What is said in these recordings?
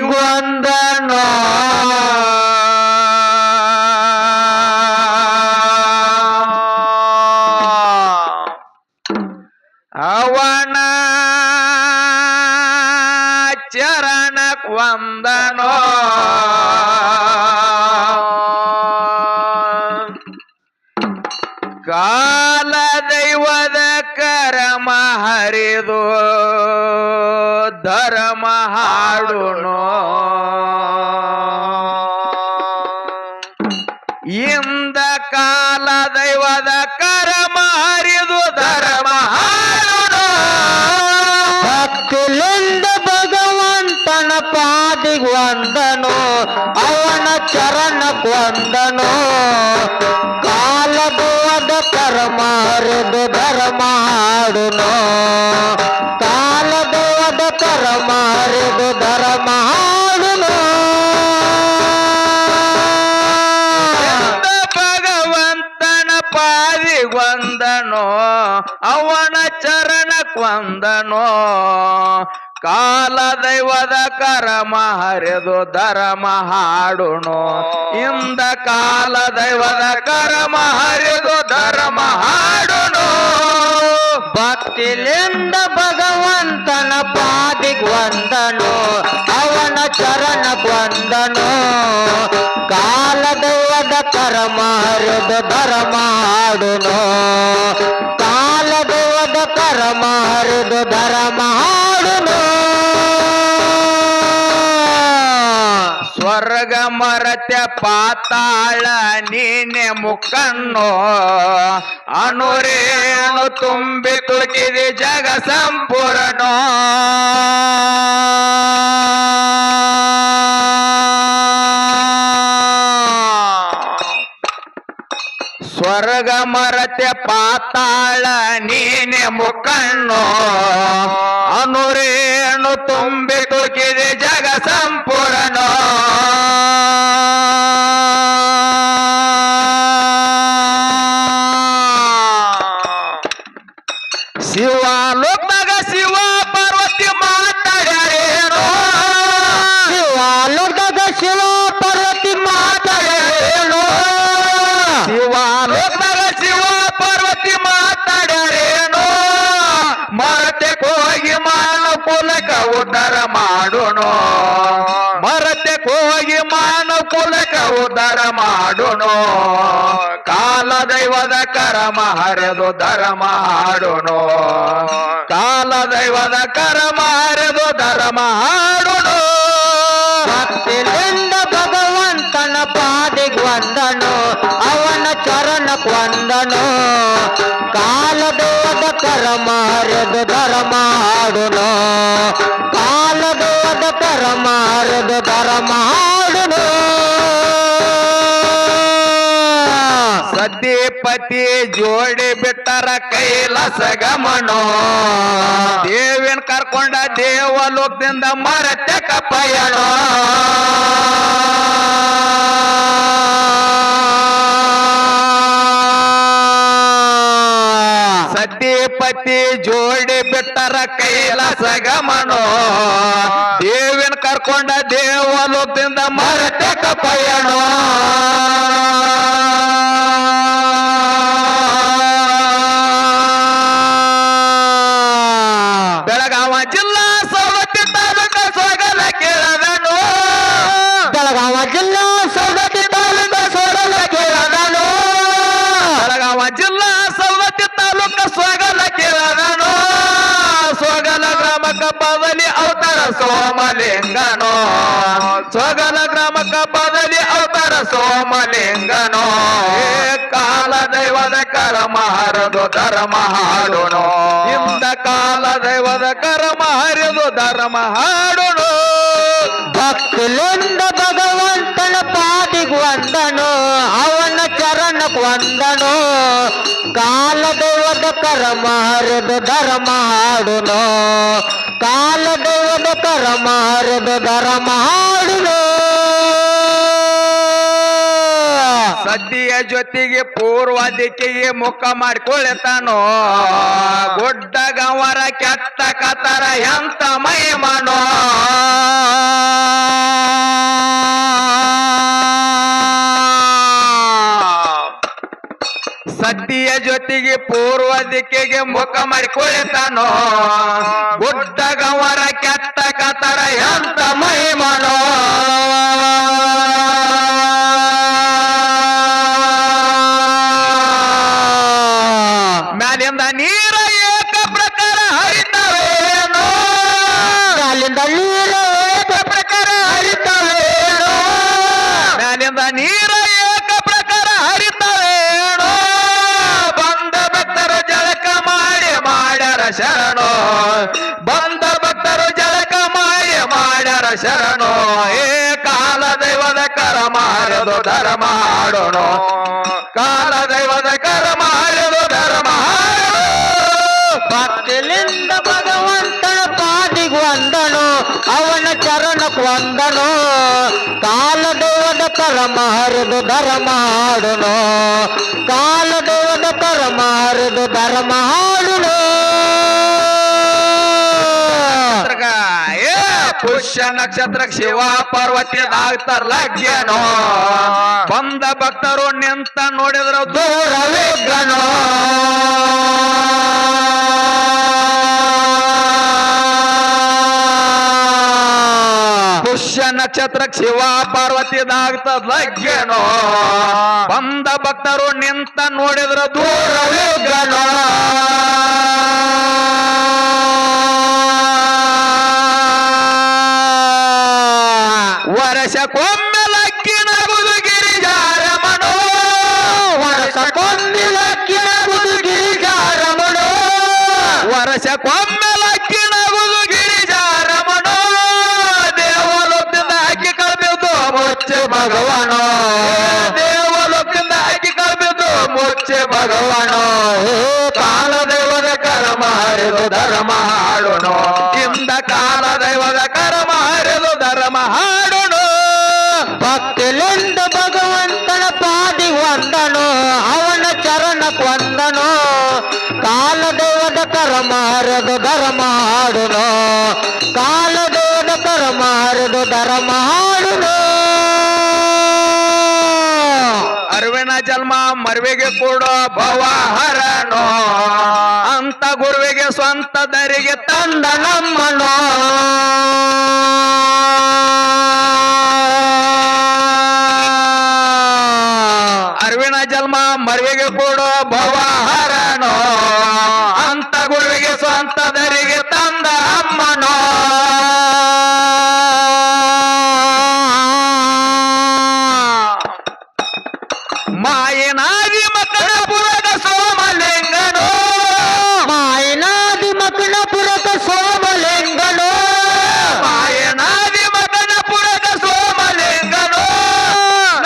ಪಾದಿಗೊಂದನೋ ಅವನ ಚರಣಕ್ ವಂದನೋ ಕಾಲ ದೈವದ ಕರಮ ಹರಿದು ಧರ್ಮ ಹಾಡುನೋ ಇಂದ ಕಾಲ ದೈವದ ಕರಮ ಹರಿದು ಧರ್ಮ ಹಾಡುನೋ ಭಕ್ತಿಲಿಂದ ಭಗವಂತನ ಪಾದಿಗ್ ವಂದನೋ ಅವನ ಚರಣಕ್ ವಂದನೋ ಕಾಲದೋದ ಕರ್ಮ ಹರಿದು ಧರ್ಮ ಹಾಡುನೋ ಕಾಲದೋದ ಕರ್ಮ ಹರಿದು ಧರ್ಮ ಹಾಡುನೋ ಭಗವಂತನ ಪಾದಿಗೊಂದನೋ ಅವನ ಚರಣಕ್ ವಂದನೋ ಕಾಲ ದೈವದ ಕರಮ ಹರಿದು ಧರ್ಮ ಹಾಡುನೋ ಇಂದ ಕಾಲ ದೈವದ ಕರಮ ಹರಿದು ಧರ್ಮ ಹಾಡುನೋ ಭಕ್ತಿಲಿಂದ ಭಗವಂತನ ಪಾದಿಗ್ ವಂದನೋ ಅವನ ಚರಣಕ್ ವಂದನೋ ಕಾಲದೈವದ ಕರ್ಮ ಹರಿದು ಧರ್ಮ ಹಾಡುನೋ ಕಾಲದೈವದ ಕರ್ಮ ಹರಿದು ಧರ್ಮ ಹಾಡುನೋ ಸ್ವರ್ಗ ಮರತ್ಯ ಪಾತಾಳ ನೀನೆ ಮುಖಣ್ಣೋ ಅನುರೇನು ತುಂಬಿ ತುಳುಕಿದೆ ಜಗ ಸಂಪೂರ್ಣೋ ಸ್ವರ್ಗ ಮರತ್ಯ ಪಾತಾಳ ನೀನೆ ಮುಖಣ್ಣೋ ಅನುರೇನು ತುಂಬಿ ತುಳುಕಿದೆ ಜಗ ಸಂಪೂರ್ಣೋ ಶಿವ ಲೋಕದಾಗ ಶಿವ ಪಾರ್ವತಿ ಮಾತಾಡ್ಯಾರೇನೋ ಶಿವ ಲೋಕದಾಗ ಶಿವ ಪಾರ್ವತಿ ಮಾತಾಡ್ಯಾರೇನೋ ಶಿವ ಲೋಕದಾಗ ಶಿವ ಪಾರ್ವತಿ ಮಾತಾಡ್ಯಾರೇನೋ ಮರತೆ ಹೋಗಿ ಮಾನವ ಕುಲಕ ಉದ್ಧಾರ ಮಾಡೋಣೋ ಮರತೆ ಹೋಗಿ ಮಾನವ ಕುಲಕ ಉದ್ಧಾರ ಮಾಡೋಣೋ ಕಾಲ ದೈವದ ಕರಮ ಹರಿದು ಧರ್ಮ ಹಾಡುನೋ ಕಾಲ ದೈವದ ಕರಮ ಹರಿದು ಧರ್ಮ ಹಾಡುನೋ ಭಕ್ತಿಲಿಂದ ಭಗವಂತನ ಪಾದಿಗ್ ವಂದನೋ ಅವನ ಚರಣಕ್ ವಂದನೋ ಕಾಲದೋದ ಕರ್ಮ ಹರಿದು ಧರ್ಮ ಹಾಡುನೋ ಕಾಲದೋದ ಕರ್ಮ ಹರಿದು ಧರ್ಮ ಹಾಡುನೋ ಸತಿಪತಿ ಜೋಡಿ ಬಿಟ್ಟರ ಕೈಲಾಸ ಗಮನೋ ದೇವಿನ ಕರ್ಕೊಂಡ ದೇವಲೋಕದಿಂದ ಮರತ್ಯಕ ಪಯಣೋ ಸತಿಪತಿ ಜೋಡಿ ಬಿಟ್ಟರ ಕೈಲಾಸ ಗಮನೋ ದೇವಿನ ಕರ್ಕೊಂಡ ದೇವಲೋಕದಿಂದ ಮರತ್ಯಕ ಪಯಣೋ ಬೆಳಗಾವ ಜಿಲ್ಲಾ ಸವದತ್ತಿ ತಾಲೂಕ ಸೊಗಲ ಕೇಳದನು ಬೆಳಗಾವ ಜಿಲ್ಲಾ ಸವದತ್ತಿ ತಾಲೂಕ ಸೊಗಲ ಕೇಳದನು ಬೆಳಗಾವ ಜಿಲ್ಲಾ ಸವದತ್ತಿ ತಾಲೂಕ ಸೊಗಲ ಕೇಳದನು ಸೊಗಲ ಗ್ರಾಮಕ್ಕ ಬದಲಿ ಅವತಾರ ಸೋಮಲಿಂಗನೋ ಸೊಗಲ ಗ್ರಾಮಕ್ಕ ಬದಲಿ ಅವತಾರ ಸೋಮಲಿಂಗನೋ ಕಾಲ ದೈವದ ಕರ್ಮ ಹರಿದು ಧರ್ಮ ಹಾಡುನೋ ಇಂದ ಕಾಲ ದೈವದ ಕರ್ಮ ಹರಿದು ಧರ್ಮ ಹಾಡುನೋ ಭಕ್ತಿಲಿಂದ ಭಗವಂತನ ಪಾದಿಗ್ ವಂದನೋ ಅವನ ಚರಣಕ್ ವಂದನೋ ಕಾಲದೈವದ ಕರ್ಮ ಹರಿದು ಧರ್ಮ ಹಾಡುನೋ ಕಾಲದೈವದ ಕರ್ಮ ಹರಿದು ಧರ್ಮ ಹಾಡುನೋ ಸದ್ಯ ಜೊತೆಗೆ ಪೂರ್ವ ದಿಕ್ಕಿಗೆ ಮುಖ ಮಾಡಿಕೊಳ್ಳತಾನೋ ಗುಡ್ಡ ಗವರ ಕೆಟ್ಟ ಕತರ ಎಂತ ಮೈ ಮನೋ ಜೊತೆಗೆ ಪೂರ್ವ ದಿಕ್ಕಿಗೆ ಮುಖ ಮಾಡಿ ಕುಳಿತಾನೋ ಗುಡ್ಡ ಗವರ ಕೆಟ್ಟ ಕತರ ಎಂತ ಮಹಿಮನೋ ಮ್ಯಾಲಿಂದ ನೀರ ಏಕ ಪ್ರಕಾರ ಹರಿತವೇನೋ ಮ್ಯಾಲಿಂದ ನೀರ ಏಕ ಪ್ರಕಾರ ಹರಿತವೇನೋ ಮ್ಯಾಲಿಂದ ನೀರ ಏಕ ಪ್ರಕಾರ ಹರಿತವೇನೋ ಬಂದ ಭಕ್ತರು ಜಳಕ ಮಾಡಿ ಮಾಡ್ಯಾರ ಶರಣೋ ಬಂದ ಭಕ್ತರು ಜಳಕ ಮಾಡಿ ಮಾಡ್ಯಾರ ಶರಣೋ ಏ ಕಾಲ ದೈವದ ಕರ ಮಾರದು ಧರ್ಮ ಹಾಡೋಣ ಕಾಲ ದೈವದ ಕರ ಮಾರದು ಧರ್ಮ ಹಾಡೋಣ ಭಕ್ತಿಲಿಂದ ಭಗವಂತನ ಪಾದಿಗೆ ವಂದನು ಅವನ ಚರಣಕ್ಕೆ ವಂದನು ಕಾಲದೇವದ ಕರ್ಮ ಹರಿದು ಧರ್ಮ ಹಾಡುನು ಕಾಲದೇವದ ಕರ್ಮ ಹರಿದು ಧರ್ಮ ಹಾಡುನು ಪುಷ್ಯ ನಕ್ಷತ್ರಕ್ಕೆ ಶಿವ ಪಾರ್ವತಿ ಆಗ್ತಾರ ಲಗ್ಯನೋ ಬಂದ ಭಕ್ತರು ನಿಂತ ನೋಡಿದ್ರ ದೂರವಿದ್ದನೋ ಪುಷ್ಯ ನಕ್ಷತ್ರಕ್ಕೆ ಶಿವ ಪಾರ್ವತಿ ಆಗ್ತದ ಲಗ್ಯನೋ ಬಂದ ಭಕ್ತರು ನಿಂತ ನೋಡಿದ್ರ ದೂರವಿದ್ದನೋ ವರ್ಷಕ್ಕೊಮ್ಮೆ ಲಕ್ಕಿನಗುದು ಗಿರಿಜಾರಮಣೋ ವರ್ಷಕ್ಕೊಮ್ಮೆ ಲಕ್ಕಿನಗುದು ಗಿರಿಜಾರಮಣೋ ವರ್ಷಕ್ಕೊಮ್ಮೆ ಲಕ್ಕಿನಗುದು ಗಿರಿಜಾರಮಣೋ ದೇವಲೋಕದಿಂದ ಹಾಕಿ ಕಳ್ಬಿದ್ದು ಮುಚ್ಚೆ ಭಗವಾನೋ ದೇವಲೋಕದಿಂದ ಹಾಕಿ ಕಳ್ಬಿದ್ದು ಮುಚ್ಚೆ ಭಗವಾನೋ ಕಾಲ ದೈವದ ಕರ್ಮ ಹರಿದು ಧರ್ಮ ಹಾಡೋಣ ಇಂದ ಕಾಲ ದೈವದ ಕರ್ಮ ಹರಿದು ಧರ್ಮ ಹಾಡೋಣ ಭಕ್ತಿಲಿಂದ ಭಗವಂತನ ಪಾದಿ ವಂದನು ಅವನ ಚರಣಕ್ಕೆ ವಂದನು ಕಾಲದೇವದ ಕರ್ಮ ಹರಿದು ಧರ್ಮ ಹಾಡುನು ಕಾಲದೇವದ ಕರ್ಮ ಹರಿದು ಧರ್ಮ ಹಾಡುನು ಅರಿವಿನ ಜನ್ಮ ಮರ್ವಿಗೆ ಕೊಡೋ ಭವ ಹರನೋ ಅಂತ ಗುರುವಿಗೆ ಸ್ವಂತ ದರಿಗೆ ತಂದ ನಮ್ಮನೋ ಅರಿವಿನ ಜನ್ಮ ಮರ್ವಿಗೆ ಕೊಡೋ ಭವ ಹರನೋ ಅಂತ ಗುರುವಿಗೆ ಸ್ವಂತ ದರಿಗೆ ತಂದ ಅಮ್ಮನೋ ಮಾಯನಾದಿ ಮಕನಪುರದ ಸೋಮಲಿಂಗನೋ ಮಾಯನಾದಿ ಮಕನಪುರದ ಸೋಮಲಿಂಗನೋ ಮಾಯನಾದಿ ಮಕನಪುರದ ಸೋಮಲಿಂಗನೋ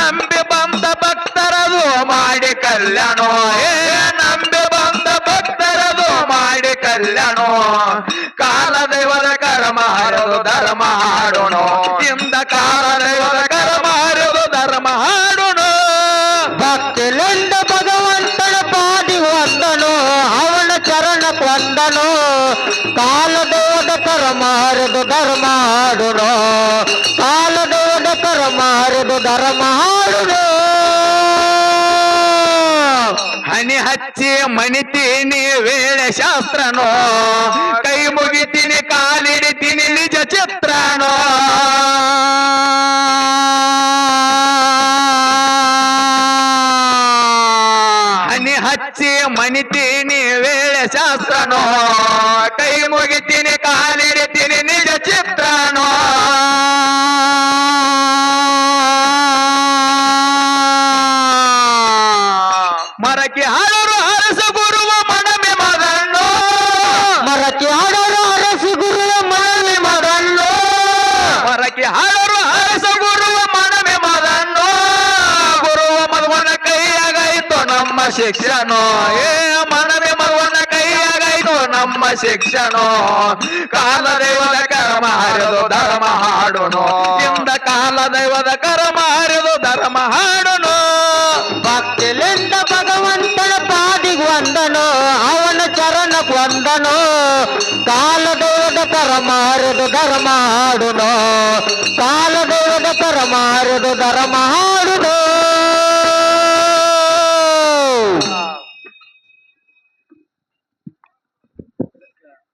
ನಂಬಿ ಬಂದ ಭಕ್ತರದು ಮಾಡಿ ಕಲ್ಯಾಣೋ ಏ ನಂಬಿ ಬಂದ ಭಕ್ತರದು ಮಾಡಿ ಕಲ್ಯಾಣೋ ಕಾಲ ದೈವದ ಕರ್ಮ ಹರಿದು ಧರ್ಮ ಹಾಡೋಣ ಇಂದ ಕಾಲ ದೈವದ ಕರ್ಮ ಹರಿದು ಧರ್ಮ ಹಾಡೋಣ ಭಕ್ತಿಲಿಂದ ಭಗವಂತನ ಪಾದಿ ವಂದನು ಅವನ ಚರಣಕ್ಕೆ ವಂದನು ಕಾಲದೇವದ ಕರ್ಮ ಹರಿದು ಧರ್ಮ ಹಾಡುನು ಕಾಲದೇವದ ಕರ್ಮ ಹರಿದು ಧರ್ಮ ಹಾಡುನು ಹನಿ ಹಚ್ಚಿ ಮಣಿತೀನಿ ವೇಳೆ ಶಾಸ್ತ್ರನೋ ಕೈ ಮುಗಿತೀನಿ ಕಾಲಿಡಿತೀನಿ ನಿಜ ಚಿತ್ರನೋ ಹನಿ ಹಚ್ಚಿ ಮಣಿತೀನಿ ವೇಳೆ ಶಾಸ್ತ್ರನೋ ಕೈ ಮುಗಿತೀನಿ ಕಾಲಿಡಿತೀನಿ ನಿಜ ಚಿತ್ರನೋ ಮರಕ್ಕೆ ಹಾಡೋರು ಹರಸ ಗುರುವ ಮನಮೆ ಮದಣ್ಣೋ ಮರಕ್ಕೆ ಹಾಡೋರು ಅರಸಿ ಗುರುವ ಮನವಿ ಮಗಣ್ಣು ಮರಕ್ಕೆ ಹಾಡೋರು ಹರಸ ಗುರುವ ಮನಮೆ ಮದಣ್ಣೋ ಗುರುವ ಮಗವನ ಕೈಯಾಗಾಯಿತು ನಮ್ಮ ಶಿಕ್ಷಣೋ ಏ ಮನಮೆ ಮಗವನ ಕೈಯಾಗಾಯಿತು ನಮ್ಮ ಶಿಕ್ಷಣೋ ಕಾಲ ದೈವದ ಕರ್ಮ ಹರಿದು ಧರ್ಮ ಹಾಡೋನು ಇಂದ ಕಾಲ ದೈವದ ಕರ್ಮ ಹರಿದು ಧರ್ಮ ಹಾಡೋನು ಭಕ್ತಿಲಿಂದ ಭಗವಂತನ ಪಾದಿಗೆ ವಂದನು ಅವನ ಚರಣಕ್ಕೆ ವಂದನು ಕಾಲದೇವದ ಕರ್ಮ ಹರಿದು ಧರ್ಮ ಹಾಡುನು ಕಾಲದೇವದ ಕರ್ಮ ಹರಿದು ಧರ್ಮ ಹಾಡುನು